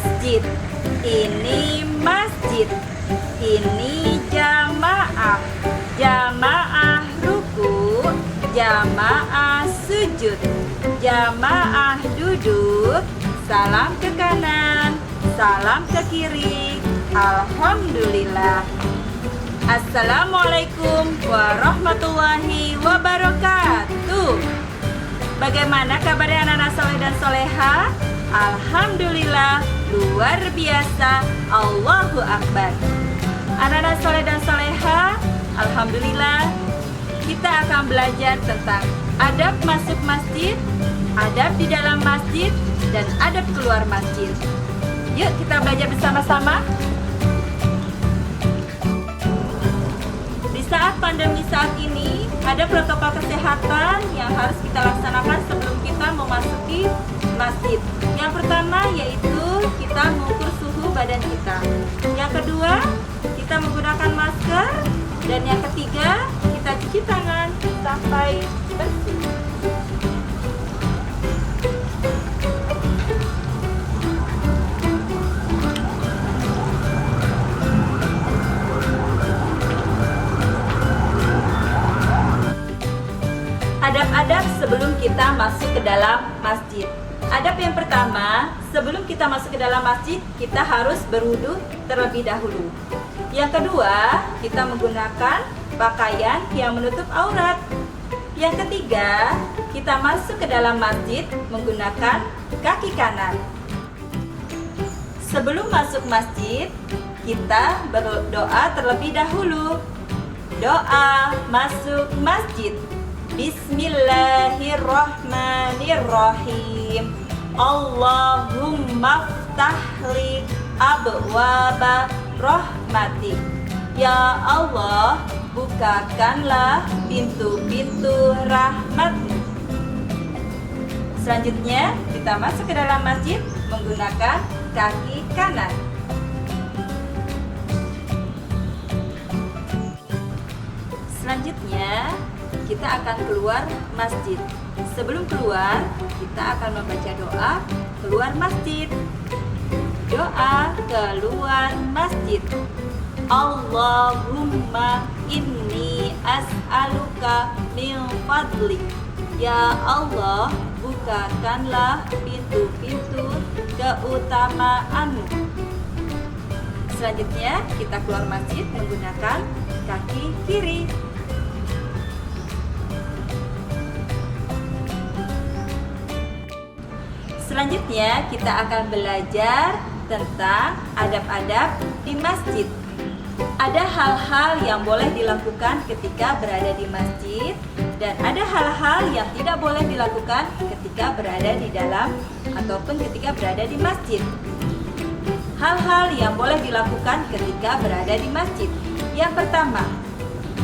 masjid. Ini masjid. Ini jamaah. Jamaah ruku, jamaah sujud, jamaah duduk. Salam ke kanan, salam ke kiri. Alhamdulillah. Assalamualaikum warahmatullahi wabarakatuh. Bagaimana kabarnya anak-anak soleh dan soleha? Alhamdulillah, luar biasa. Allahu Akbar. Anak-anak soleh dan soleha, alhamdulillah, kita akan belajar tentang adab masuk masjid, adab di dalam masjid, dan adab keluar masjid. Yuk kita belajar bersama-sama. Di saat pandemi saat ini, ada protokol kesehatan yang harus kita laksanakan sebelum kita memasuki masjid. Yang pertama yaitu kita mengukur suhu badan kita. Yang kedua, kita menggunakan masker. Dan yang ketiga, kita cuci tangan sampai bersih. Adab-adab sebelum kita masuk ke dalam masjid. Adab yang pertama, sebelum kita masuk ke dalam masjid, kita harus berwudu terlebih dahulu. Yang kedua, kita menggunakan pakaian yang menutup aurat. Yang ketiga, kita masuk ke dalam masjid menggunakan kaki kanan. Sebelum masuk masjid, kita berdoa terlebih dahulu. Doa masuk masjid. Bismillahirrahmanirrahim. Allahumma ftahli abwaba rahmatik. Ya Allah, bukakanlah pintu-pintu rahmatmu. Selanjutnya, kita masuk ke dalam masjid menggunakan kaki kanan. Selanjutnya, kita akan keluar masjid. Sebelum keluar, kita akan membaca doa keluar masjid. Doa keluar masjid. Allahumma inni as'aluka min fadlik. Ya Allah, bukakanlah pintu-pintu keutamaanmu. Selanjutnya, kita keluar masjid menggunakan kaki kiri. Selanjutnya, kita akan belajar tentang adab-adab di masjid. Ada hal-hal yang boleh dilakukan ketika berada di masjid, dan ada hal-hal yang tidak boleh dilakukan ketika berada di dalam ataupun ketika berada di masjid. Hal-hal yang boleh dilakukan ketika berada di masjid. Yang pertama,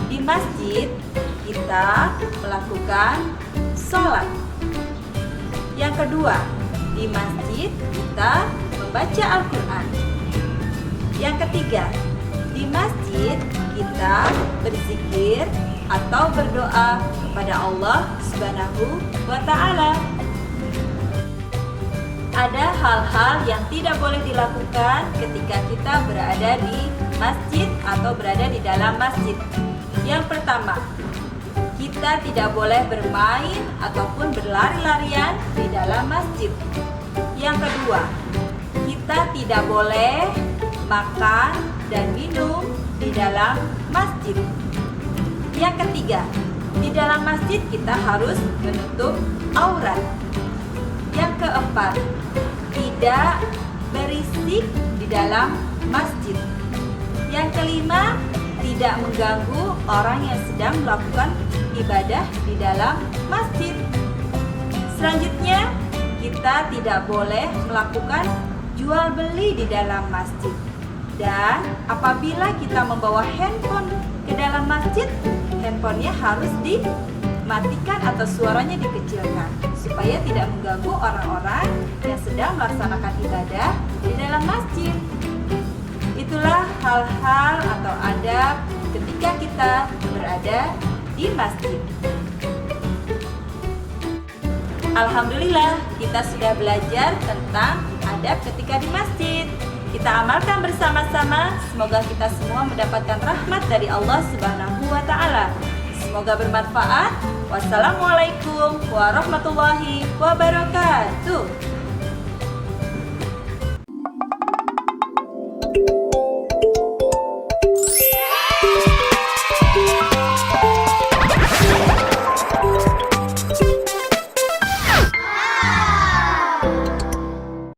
di masjid kita melakukan sholat. Yang kedua, di masjid kita membaca Al-Quran. Yang ketiga, di masjid kita berzikir atau berdoa kepada Allah Subhanahu wa Ta'ala. Ada hal-hal yang tidak boleh dilakukan ketika kita berada di masjid atau berada di dalam masjid. Yang pertama, kita tidak boleh bermain ataupun berlari-larian di dalam masjid. Yang kedua, kita tidak boleh makan dan minum di dalam masjid. Yang ketiga, di dalam masjid kita harus menutup aurat. Yang keempat, tidak berisik di dalam masjid. Yang kelima, tidak mengganggu orang yang sedang melakukan ibadah di dalam masjid. Selanjutnya, kita tidak boleh melakukan jual beli di dalam masjid. Dan apabila kita membawa handphone ke dalam masjid, handphonenya harus dimatikan atau suaranya dikecilkan supaya tidak mengganggu orang-orang yang sedang melaksanakan ibadah di dalam masjid. Itulah hal-hal atau adab ketika kita berada di masjid. Alhamdulillah, kita sudah belajar tentang adab ketika di masjid. Kita amalkan bersama-sama, semoga kita semua mendapatkan rahmat dari Allah Subhanahu wa Ta'ala. Semoga bermanfaat. Wassalamualaikum warahmatullahi wabarakatuh.